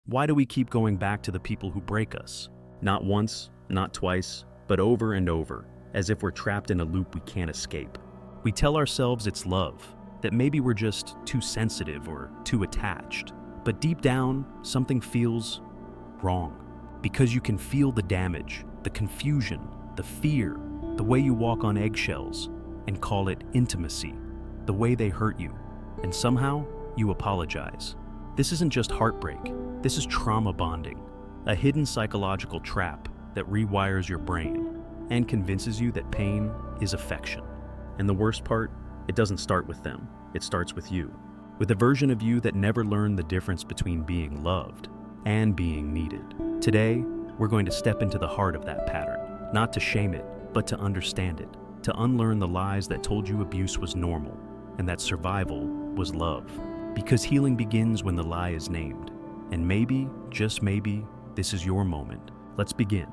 Why do we keep going back to the people who break us? Not once, not twice, but over and over, as if we're trapped in a loop we can't escape. We tell ourselves it's love, that maybe we're just too sensitive or too attached. But deep down, something feels wrong. Because you can feel the damage, the confusion, the fear, the way you walk on eggshells, and call it intimacy, the way they hurt you, and somehow you apologize. This isn't just heartbreak, this is trauma bonding, a hidden psychological trap that rewires your brain and convinces you that pain is affection. And the worst part, it doesn't start with them, it starts with you, with a version of you that never learned the difference between being loved and being needed. Today, we're going to step into the heart of that pattern, not to shame it, but to understand it, to unlearn the lies that told you abuse was normal and that survival was love. Because healing begins when the lie is named. And maybe, just maybe, this is your moment. Let's begin.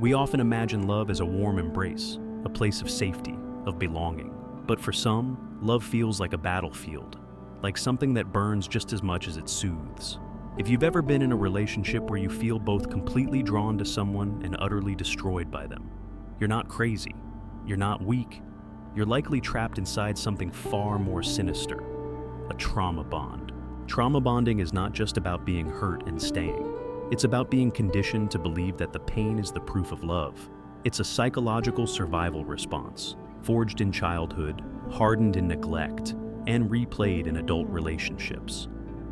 We often imagine love as a warm embrace, a place of safety, of belonging. But for some, love feels like a battlefield, like something that burns just as much as it soothes. If you've ever been in a relationship where you feel both completely drawn to someone and utterly destroyed by them, you're not crazy, you're not weak, you're likely trapped inside something far more sinister, a trauma bond. Trauma bonding is not just about being hurt and staying. It's about being conditioned to believe that the pain is the proof of love. It's a psychological survival response, forged in childhood, hardened in neglect, and replayed in adult relationships.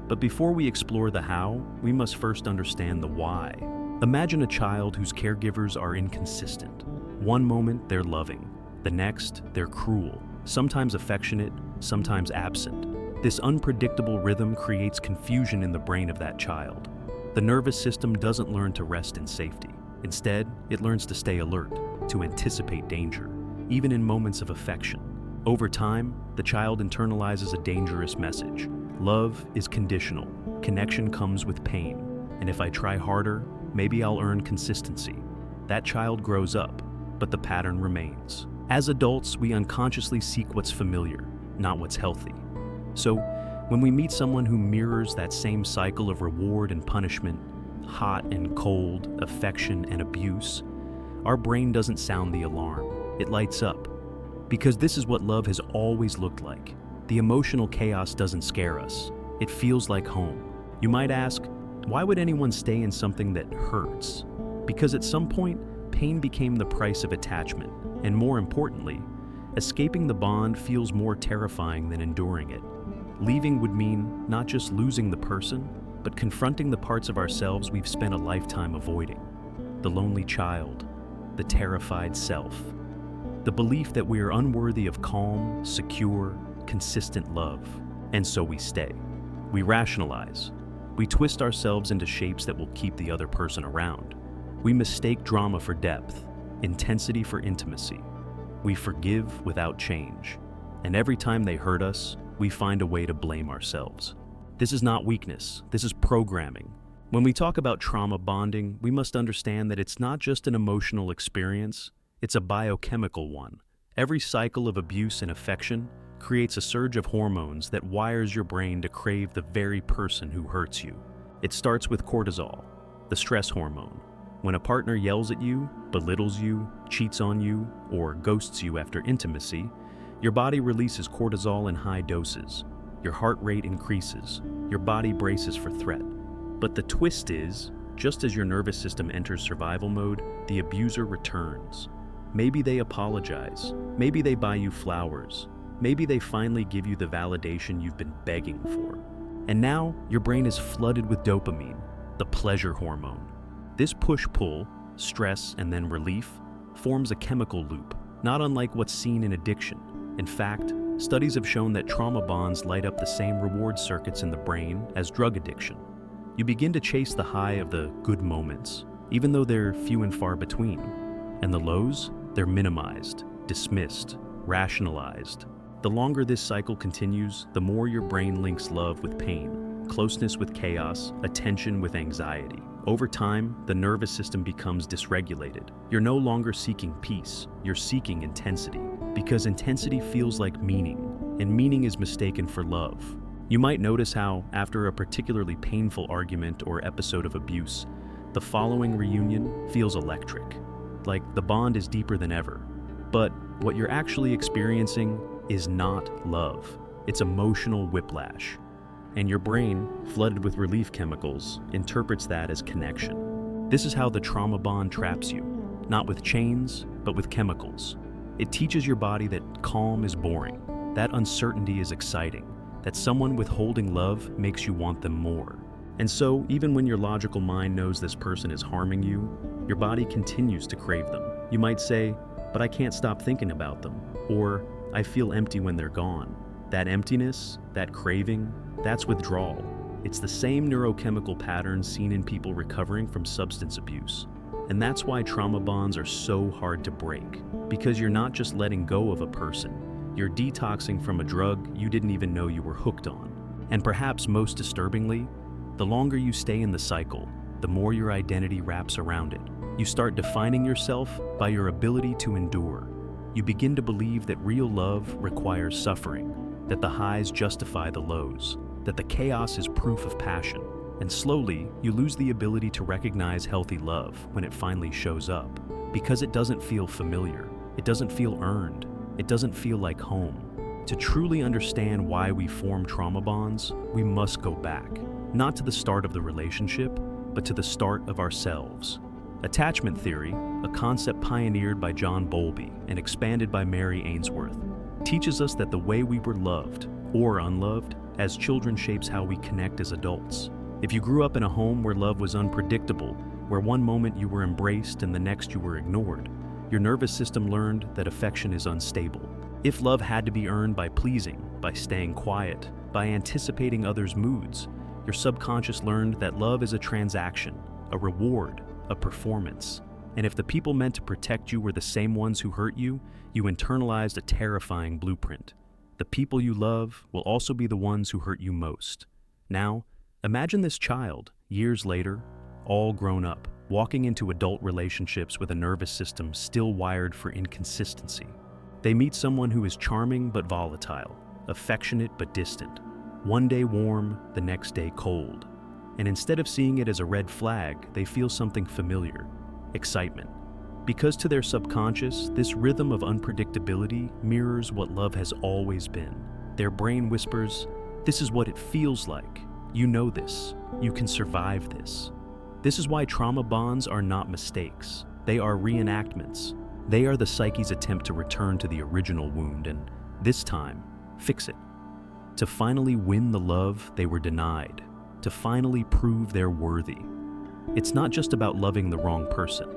But before we explore the how, we must first understand the why. Imagine a child whose caregivers are inconsistent. One moment they're loving, the next they're cruel, sometimes affectionate, sometimes absent. This unpredictable rhythm creates confusion in the brain of that child. The nervous system doesn't learn to rest in safety. Instead, it learns to stay alert, to anticipate danger, even in moments of affection. Over time, the child internalizes a dangerous message. Love is conditional. Connection comes with pain. And if I try harder, maybe I'll earn consistency. That child grows up, but the pattern remains. As adults, we unconsciously seek what's familiar, not what's healthy. So, when we meet someone who mirrors that same cycle of reward and punishment, hot and cold, affection and abuse, our brain doesn't sound the alarm. It lights up. Because this is what love has always looked like. The emotional chaos doesn't scare us. It feels like home. You might ask, why would anyone stay in something that hurts? Because at some point, pain became the price of attachment. And more importantly, escaping the bond feels more terrifying than enduring it. Leaving would mean not just losing the person, but confronting the parts of ourselves we've spent a lifetime avoiding. The lonely child, the terrified self, the belief that we are unworthy of calm, secure, consistent love. And so we stay. We rationalize. We twist ourselves into shapes that will keep the other person around. We mistake drama for depth, intensity for intimacy. We forgive without change. And every time they hurt us, we find a way to blame ourselves. This is not weakness, this is programming. When we talk about trauma bonding, we must understand that it's not just an emotional experience, it's a biochemical one. Every cycle of abuse and affection creates a surge of hormones that wires your brain to crave the very person who hurts you. It starts with cortisol, the stress hormone. When a partner yells at you, belittles you, cheats on you, or ghosts you after intimacy, your body releases cortisol in high doses. Your heart rate increases. Your body braces for threat. But the twist is, just as your nervous system enters survival mode, the abuser returns. Maybe they apologize. Maybe they buy you flowers. Maybe they finally give you the validation you've been begging for. And now, your brain is flooded with dopamine, the pleasure hormone. This push-pull, stress and then relief, forms a chemical loop, not unlike what's seen in addiction. In fact, studies have shown that trauma bonds light up the same reward circuits in the brain as drug addiction. You begin to chase the high of the good moments, even though they're few and far between. And the lows, they're minimized, dismissed, rationalized. The longer this cycle continues, the more your brain links love with pain, closeness with chaos, attention with anxiety. Over time, the nervous system becomes dysregulated. You're no longer seeking peace, you're seeking intensity. Because intensity feels like meaning, and meaning is mistaken for love. You might notice how, after a particularly painful argument or episode of abuse, the following reunion feels electric, like the bond is deeper than ever. But what you're actually experiencing is not love. It's emotional whiplash. And your brain, flooded with relief chemicals, interprets that as connection. This is how the trauma bond traps you, not with chains, but with chemicals. It teaches your body that calm is boring, that uncertainty is exciting, that someone withholding love makes you want them more. And so, even when your logical mind knows this person is harming you, your body continues to crave them. You might say, "But I can't stop thinking about them," or "I feel empty when they're gone." That emptiness, that craving, that's withdrawal. It's the same neurochemical pattern seen in people recovering from substance abuse. And that's why trauma bonds are so hard to break, because you're not just letting go of a person, you're detoxing from a drug you didn't even know you were hooked on. And perhaps most disturbingly, the longer you stay in the cycle, the more your identity wraps around it. You start defining yourself by your ability to endure. You begin to believe that real love requires suffering, that the highs justify the lows, that the chaos is proof of passion. And slowly, you lose the ability to recognize healthy love when it finally shows up, because it doesn't feel familiar, it doesn't feel earned, it doesn't feel like home. To truly understand why we form trauma bonds, we must go back, not to the start of the relationship, but to the start of ourselves. Attachment theory, a concept pioneered by John Bowlby and expanded by Mary Ainsworth, teaches us that the way we were loved, or unloved, as children shapes how we connect as adults. If you grew up in a home where love was unpredictable, where one moment you were embraced and the next you were ignored, your nervous system learned that affection is unstable. If love had to be earned by pleasing, by staying quiet, by anticipating others' moods, your subconscious learned that love is a transaction, a reward, a performance. And if the people meant to protect you were the same ones who hurt you, you internalized a terrifying blueprint. The people you love will also be the ones who hurt you most. Now, imagine this child, years later, all grown up, walking into adult relationships with a nervous system still wired for inconsistency. They meet someone who is charming but volatile, affectionate but distant, one day warm, the next day cold. And instead of seeing it as a red flag, they feel something familiar, excitement. Because to their subconscious, this rhythm of unpredictability mirrors what love has always been. Their brain whispers, "This is what it feels like. You know this. You can survive this." This is why trauma bonds are not mistakes. They are reenactments. They are the psyche's attempt to return to the original wound and, this time, fix it. To finally win the love they were denied. To finally prove they're worthy. It's not just about loving the wrong person.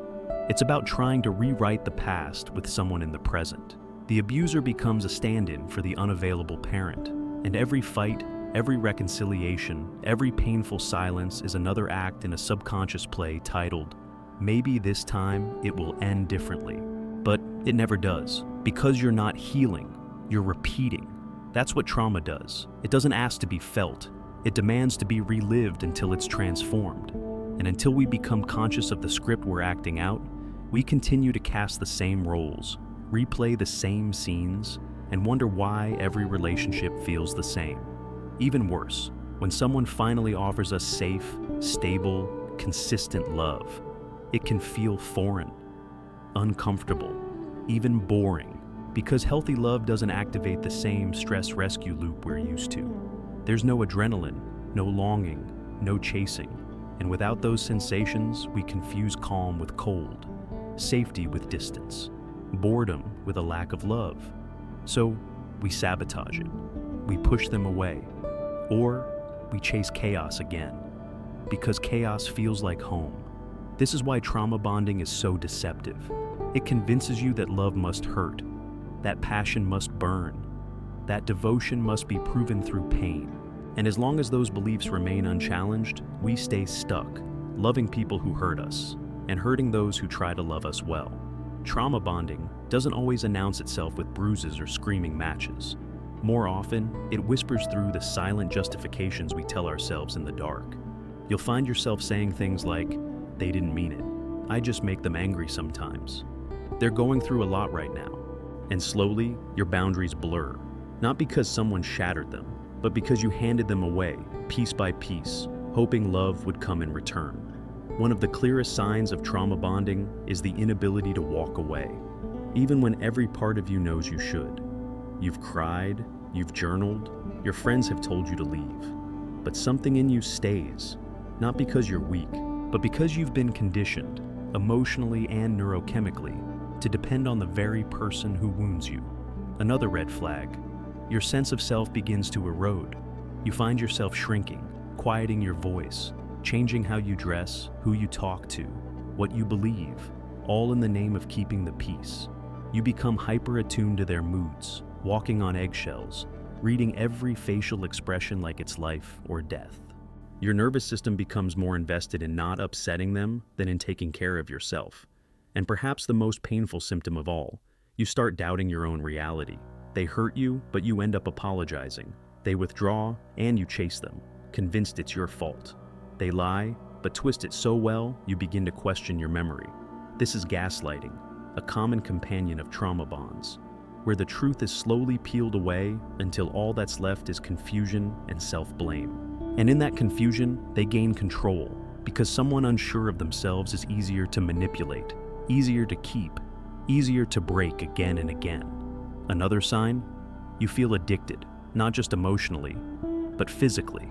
It's about trying to rewrite the past with someone in the present. The abuser becomes a stand-in for the unavailable parent, and every fight, every reconciliation, every painful silence is another act in a subconscious play titled, "Maybe this time it will end differently." But it never does, because you're not healing, you're repeating. That's what trauma does. It doesn't ask to be felt. It demands to be relived until it's transformed. And until we become conscious of the script we're acting out, we continue to cast the same roles, replay the same scenes, and wonder why every relationship feels the same. Even worse, when someone finally offers us safe, stable, consistent love, it can feel foreign, uncomfortable, even boring, because healthy love doesn't activate the same stress rescue loop we're used to. There's no adrenaline, no longing, no chasing, and without those sensations, we confuse calm with cold, safety with distance, boredom with a lack of love. So we sabotage it, we push them away, or we chase chaos again, because chaos feels like home. This is why trauma bonding is so deceptive. It convinces you that love must hurt, that passion must burn, that devotion must be proven through pain. And as long as those beliefs remain unchallenged, we stay stuck, loving people who hurt us, and hurting those who try to love us well. Trauma bonding doesn't always announce itself with bruises or screaming matches. More often, it whispers through the silent justifications we tell ourselves in the dark. You'll find yourself saying things like, "They didn't mean it. I just make them angry sometimes. They're going through a lot right now." And slowly, your boundaries blur, not because someone shattered them, but because you handed them away, piece by piece, hoping love would come in return. One of the clearest signs of trauma bonding is the inability to walk away, even when every part of you knows you should. You've cried, you've journaled, your friends have told you to leave. But something in you stays, not because you're weak, but because you've been conditioned, emotionally and neurochemically, to depend on the very person who wounds you. Another red flag. Your sense of self begins to erode. You find yourself shrinking, quieting your voice, changing how you dress, who you talk to, what you believe, all in the name of keeping the peace. You become hyper-attuned to their moods, walking on eggshells, reading every facial expression like it's life or death. Your nervous system becomes more invested in not upsetting them than in taking care of yourself. And perhaps the most painful symptom of all, you start doubting your own reality. They hurt you, but you end up apologizing. They withdraw, and you chase them, convinced it's your fault. They lie, but twist it so well, you begin to question your memory. This is gaslighting, a common companion of trauma bonds, where the truth is slowly peeled away until all that's left is confusion and self-blame. And in that confusion, they gain control, because someone unsure of themselves is easier to manipulate, easier to keep, easier to break again and again. Another sign? You feel addicted, not just emotionally, but physically.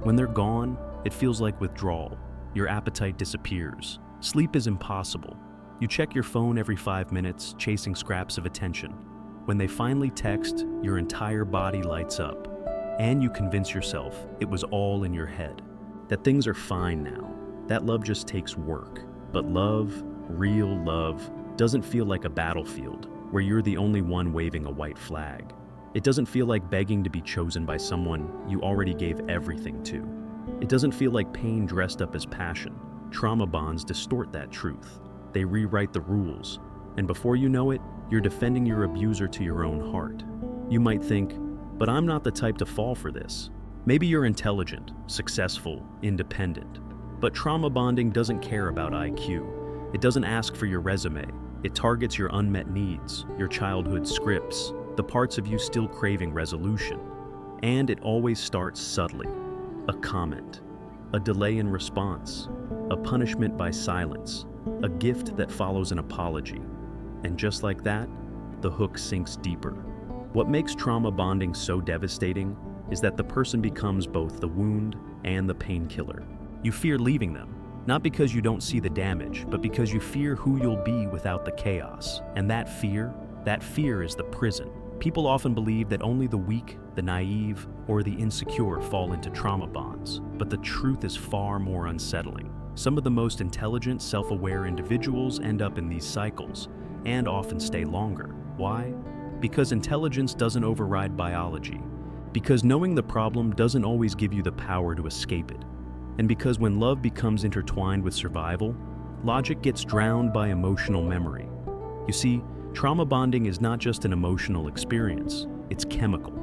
When they're gone, it feels like withdrawal. Your appetite disappears. Sleep is impossible. You check your phone every 5 minutes, chasing scraps of attention. When they finally text, your entire body lights up, and you convince yourself it was all in your head, that things are fine now, that love just takes work. But love, real love, doesn't feel like a battlefield where you're the only one waving a white flag. It doesn't feel like begging to be chosen by someone you already gave everything to. It doesn't feel like pain dressed up as passion. Trauma bonds distort that truth. They rewrite the rules, and before you know it, you're defending your abuser to your own heart. You might think, but I'm not the type to fall for this. Maybe you're intelligent, successful, independent. But trauma bonding doesn't care about IQ. It doesn't ask for your resume. It targets your unmet needs, your childhood scripts, the parts of you still craving resolution. And it always starts subtly. A comment, a delay in response, a punishment by silence, a gift that follows an apology. And just like that, the hook sinks deeper. What makes trauma bonding so devastating is that the person becomes both the wound and the painkiller. You fear leaving them, not because you don't see the damage, but because you fear who you'll be without the chaos. And that fear is the prison. People often believe that only the weak, the naive, or the insecure fall into trauma bonds, but the truth is far more unsettling. Some of the most intelligent, self-aware individuals end up in these cycles, and often stay longer. Why? Because intelligence doesn't override biology. Because knowing the problem doesn't always give you the power to escape it. And because when love becomes intertwined with survival, logic gets drowned by emotional memory. You see, trauma bonding is not just an emotional experience, it's chemical.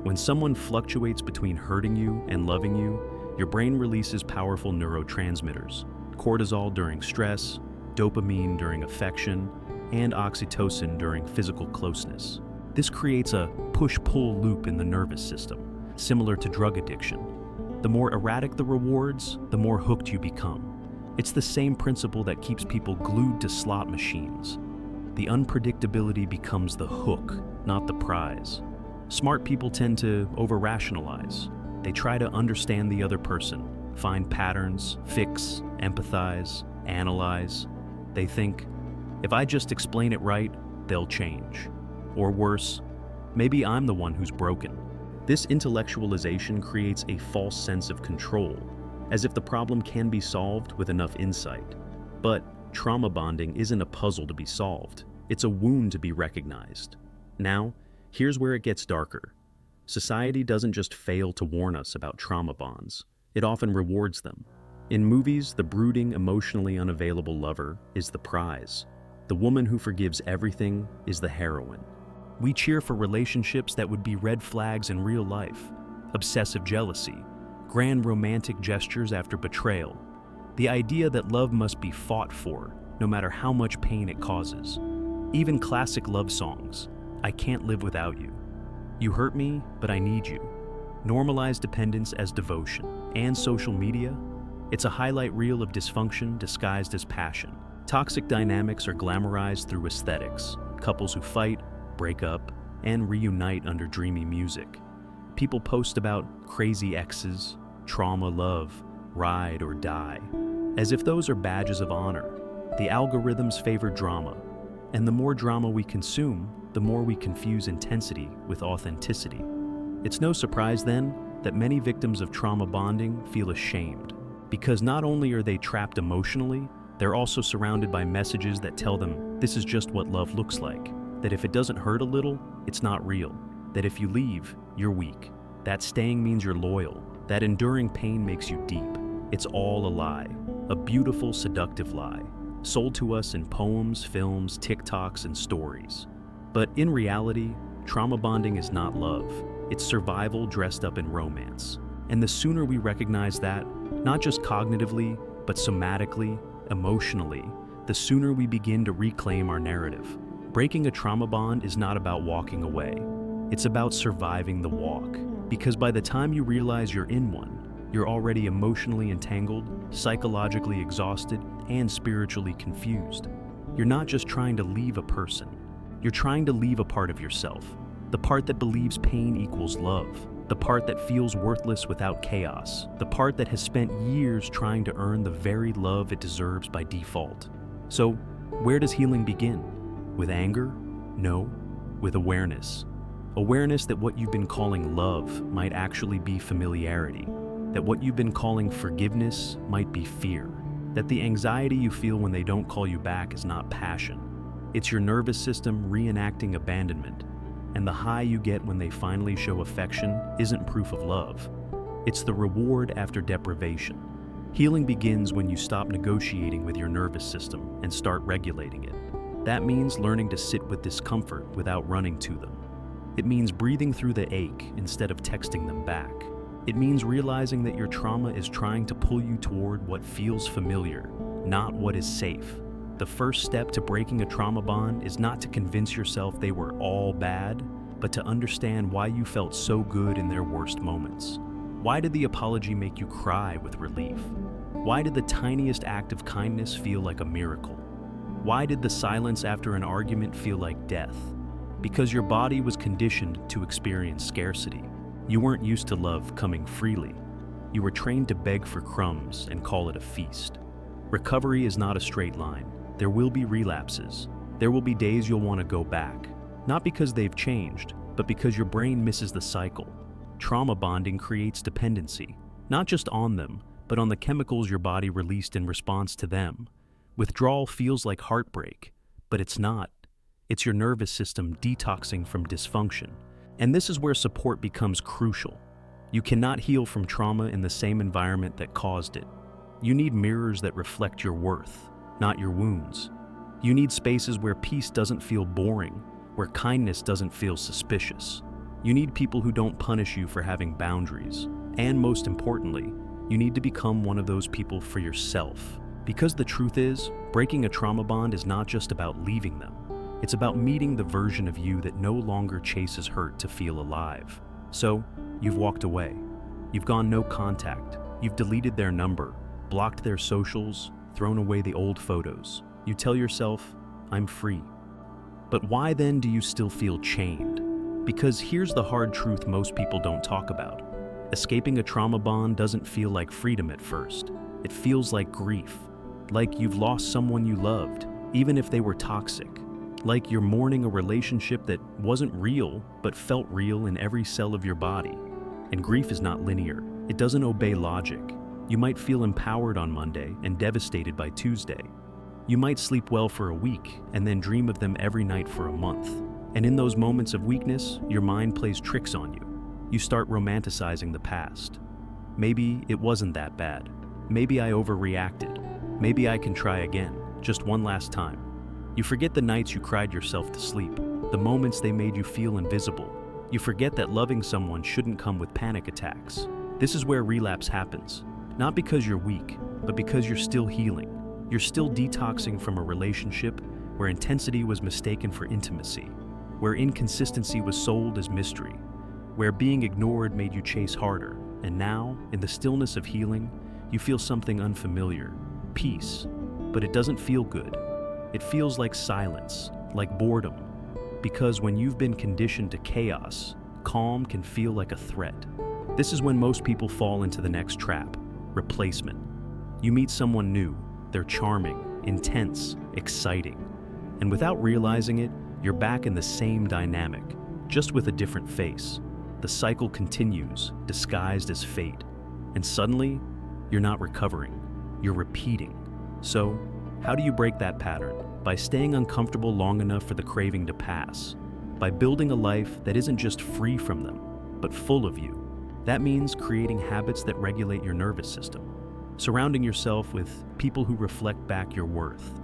When someone fluctuates between hurting you and loving you, your brain releases powerful neurotransmitters, cortisol during stress, dopamine during affection, and oxytocin during physical closeness. This creates a push-pull loop in the nervous system, similar to drug addiction. The more erratic the rewards, the more hooked you become. It's the same principle that keeps people glued to slot machines. The unpredictability becomes the hook, not the prize. Smart people tend to over-rationalize. They try to understand the other person, find patterns, fix, empathize, analyze. They think, if I just explain it right, they'll change. Or worse, maybe I'm the one who's broken. This intellectualization creates a false sense of control, as if the problem can be solved with enough insight. But trauma bonding isn't a puzzle to be solved. It's a wound to be recognized. Now, here's where it gets darker. Society doesn't just fail to warn us about trauma bonds. It often rewards them. In movies, the brooding, emotionally unavailable lover is the prize. The woman who forgives everything is the heroine. We cheer for relationships that would be red flags in real life. Obsessive jealousy, grand romantic gestures after betrayal. The idea that love must be fought for, no matter how much pain it causes. Even classic love songs, I can't live without you. You hurt me, but I need you. normalize dependence as devotion, and social media, it's a highlight reel of dysfunction disguised as passion. Toxic dynamics are glamorized through aesthetics, couples who fight, break up, and reunite under dreamy music. People post about crazy exes, trauma love, ride or die, as if those are badges of honor. The algorithms favor drama, and the more drama we consume, the more we confuse intensity with authenticity. It's no surprise then that many victims of trauma bonding feel ashamed, because not only are they trapped emotionally, they're also surrounded by messages that tell them this is just what love looks like, that if it doesn't hurt a little, it's not real, that if you leave, you're weak, that staying means you're loyal, that enduring pain makes you deep. It's all a lie, a beautiful, seductive lie, sold to us in poems, films, TikToks, and stories. But in reality, trauma bonding is not love. It's survival dressed up in romance. And the sooner we recognize that, not just cognitively, but somatically, emotionally, the sooner we begin to reclaim our narrative. Breaking a trauma bond is not about walking away. It's about surviving the walk. Because by the time you realize you're in one, you're already emotionally entangled, psychologically exhausted, and spiritually confused. You're not just trying to leave a person. You're trying to leave a part of yourself. The part that believes pain equals love. The part that feels worthless without chaos. The part that has spent years trying to earn the very love it deserves by default. So, where does healing begin? With anger? No, with awareness. Awareness that what you've been calling love might actually be familiarity. That what you've been calling forgiveness might be fear. That the anxiety you feel when they don't call you back is not passion. It's your nervous system reenacting abandonment. And the high you get when they finally show affection isn't proof of love. It's the reward after deprivation. Healing begins when you stop negotiating with your nervous system and start regulating it. That means learning to sit with discomfort without running to them. It means breathing through the ache instead of texting them back. It means realizing that your trauma is trying to pull you toward what feels familiar, not what is safe. The first step to breaking a trauma bond is not to convince yourself they were all bad, but to understand why you felt so good in their worst moments. Why did the apology make you cry with relief? Why did the tiniest act of kindness feel like a miracle? Why did the silence after an argument feel like death? Because your body was conditioned to experience scarcity. You weren't used to love coming freely. You were trained to beg for crumbs and call it a feast. Recovery is not a straight line. There will be relapses. There will be days you'll want to go back. Not because they've changed, but because your brain misses the cycle. Trauma bonding creates dependency, not just on them, but on the chemicals your body released in response to them. Withdrawal feels like heartbreak, but it's not. It's your nervous system detoxing from dysfunction. And this is where support becomes crucial. You cannot heal from trauma in the same environment that caused it. You need mirrors that reflect your worth, not your wounds. You need spaces where peace doesn't feel boring, where kindness doesn't feel suspicious. You need people who don't punish you for having boundaries. And most importantly, you need to become one of those people for yourself. Because the truth is, breaking a trauma bond is not just about leaving them. It's about meeting the version of you that no longer chases hurt to feel alive. So, you've walked away. You've gone no contact. You've deleted their number, blocked their socials, thrown away the old photos. You tell yourself, I'm free. But why then do you still feel chained? Because here's the hard truth most people don't talk about. Escaping a trauma bond doesn't feel like freedom at first. It feels like grief. Like you've lost someone you loved, even if they were toxic. Like you're mourning a relationship that wasn't real, but felt real in every cell of your body. And grief is not linear. It doesn't obey logic. You might feel empowered on Monday and devastated by Tuesday. You might sleep well for a week and then dream of them every night for a month. And in those moments of weakness, your mind plays tricks on you. You start romanticizing the past. Maybe it wasn't that bad. Maybe I overreacted. Maybe I can try again, just one last time. You forget the nights you cried yourself to sleep, the moments they made you feel invisible. You forget that loving someone shouldn't come with panic attacks. This is where relapse happens. Not because you're weak, but because you're still healing. You're still detoxing from a relationship where intensity was mistaken for intimacy, where inconsistency was sold as mystery, where being ignored made you chase harder, and now, in the stillness of healing, you feel something unfamiliar, peace, but it doesn't feel good. It feels like silence, like boredom, because when you've been conditioned to chaos, calm can feel like a threat. This is when most people fall into the next trap, replacement. You meet someone new, they're charming, intense, exciting, and without realizing it, you're back in the same dynamic, just with a different face. The cycle continues, disguised as fate, and suddenly, you're not recovering, you're repeating. So, how do you break that pattern? By staying uncomfortable long enough for the craving to pass, by building a life that isn't just free from them, but full of you. That means creating habits that regulate your nervous system, surrounding yourself with people who reflect back your worth,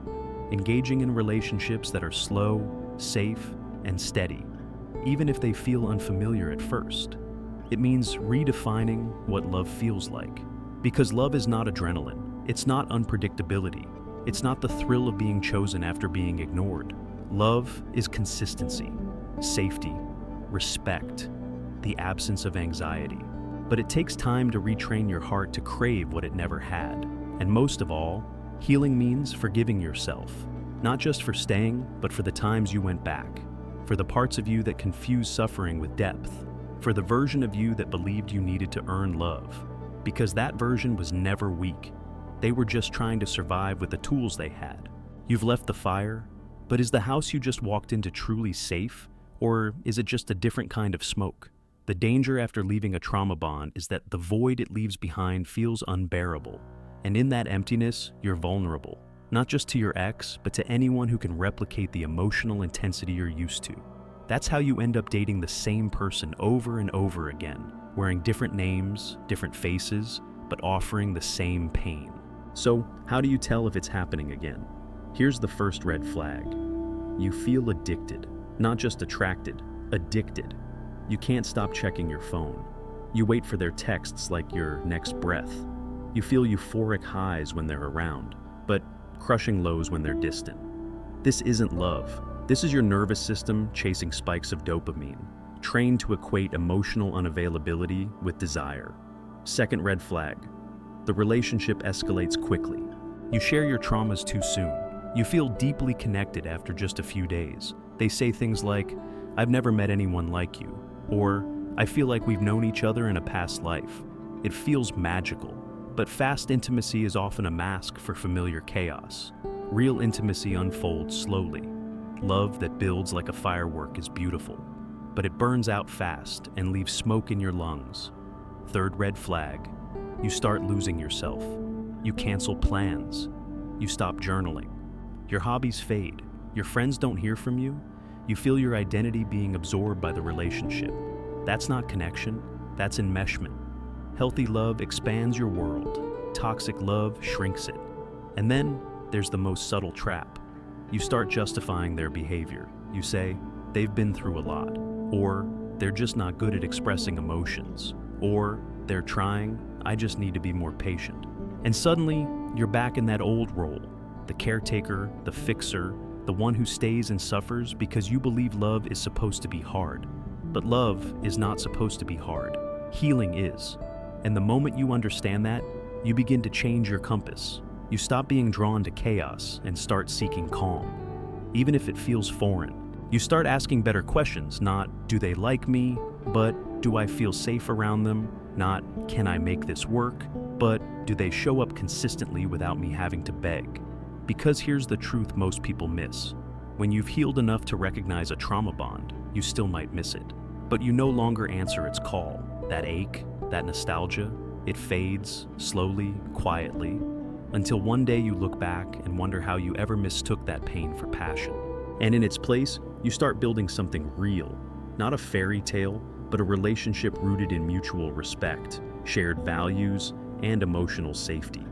engaging in relationships that are slow, safe, and steady, even if they feel unfamiliar at first. It means redefining what love feels like. Because love is not adrenaline, it's not unpredictability, it's not the thrill of being chosen after being ignored. Love is consistency, safety, respect, the absence of anxiety. But it takes time to retrain your heart to crave what it never had. And most of all, healing means forgiving yourself, not just for staying, but for the times you went back, for the parts of you that confuse suffering with depth, for the version of you that believed you needed to earn love. Because that version was never weak. They were just trying to survive with the tools they had. You've left the fire, but is the house you just walked into truly safe? Or is it just a different kind of smoke? The danger after leaving a trauma bond is that the void it leaves behind feels unbearable. And in that emptiness, you're vulnerable. Not just to your ex, but to anyone who can replicate the emotional intensity you're used to. That's how you end up dating the same person over and over again, wearing different names, different faces, but offering the same pain. So, how do you tell if it's happening again? Here's the first red flag. You feel addicted. Not just attracted, addicted. You can't stop checking your phone. You wait for their texts like your next breath. You feel euphoric highs when they're around, but crushing lows when they're distant. This isn't love. This is your nervous system chasing spikes of dopamine, trained to equate emotional unavailability with desire. Second red flag. The relationship escalates quickly. You share your traumas too soon. You feel deeply connected after just a few days. They say things like, "I've never met anyone like you," or "I feel like we've known each other in a past life." It feels magical, but fast intimacy is often a mask for familiar chaos. Real intimacy unfolds slowly. Love that builds like a firework is beautiful, but it burns out fast and leaves smoke in your lungs. Third red flag. You start losing yourself. You cancel plans. You stop journaling. Your hobbies fade. Your friends don't hear from you. You feel your identity being absorbed by the relationship. That's not connection, that's enmeshment. Healthy love expands your world. Toxic love shrinks it. And then there's the most subtle trap. You start justifying their behavior. You say, they've been through a lot. Or, they're just not good at expressing emotions. Or, they're trying, I just need to be more patient. And suddenly, you're back in that old role. The caretaker, the fixer, the one who stays and suffers because you believe love is supposed to be hard. But love is not supposed to be hard. Healing is. And the moment you understand that, you begin to change your compass. You stop being drawn to chaos and start seeking calm. Even if it feels foreign. You start asking better questions, not, do they like me? But, do I feel safe around them? Not, can I make this work? But, do they show up consistently without me having to beg? Because here's the truth most people miss. When you've healed enough to recognize a trauma bond, you still might miss it. But you no longer answer its call. That ache, that nostalgia, it fades, slowly, quietly, until one day you look back and wonder how you ever mistook that pain for passion. And in its place, you start building something real. Not a fairy tale, but a relationship rooted in mutual respect, shared values, and emotional safety.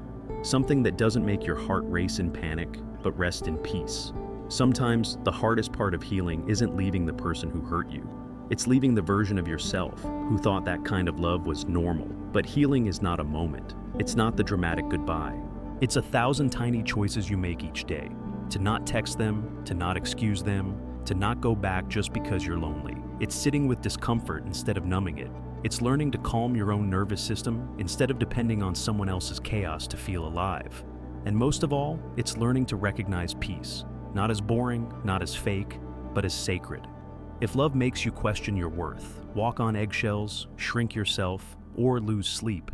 Something that doesn't make your heart race in panic, but rest in peace. Sometimes, the hardest part of healing isn't leaving the person who hurt you. It's leaving the version of yourself who thought that kind of love was normal. But healing is not a moment. It's not the dramatic goodbye. It's 1,000 tiny choices you make each day. To not text them, to not excuse them, to not go back just because you're lonely. It's sitting with discomfort instead of numbing it. It's learning to calm your own nervous system instead of depending on someone else's chaos to feel alive. And most of all, it's learning to recognize peace, not as boring, not as fake, but as sacred. If love makes you question your worth, walk on eggshells, shrink yourself, or lose sleep,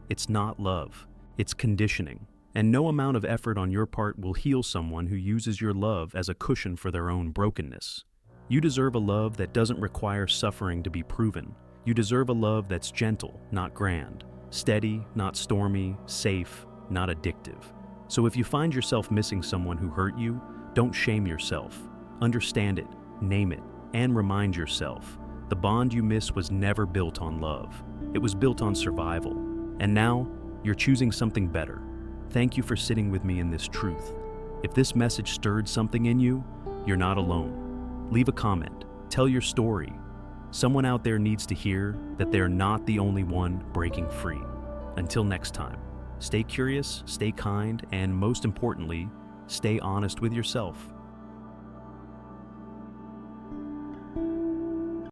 it's not love, it's conditioning. And no amount of effort on your part will heal someone who uses your love as a cushion for their own brokenness. You deserve a love that doesn't require suffering to be proven. You deserve a love that's gentle, not grand, steady, not stormy, safe, not addictive. So if you find yourself missing someone who hurt you, don't shame yourself. Understand it, name it, and remind yourself, the bond you miss was never built on love. It was built on survival. And now, you're choosing something better. Thank you for sitting with me in this truth. If this message stirred something in you, you're not alone. Leave a comment, tell your story. Someone out there needs to hear that they're not the only one breaking free. Until next time, stay curious, stay kind, and most importantly, stay honest with yourself.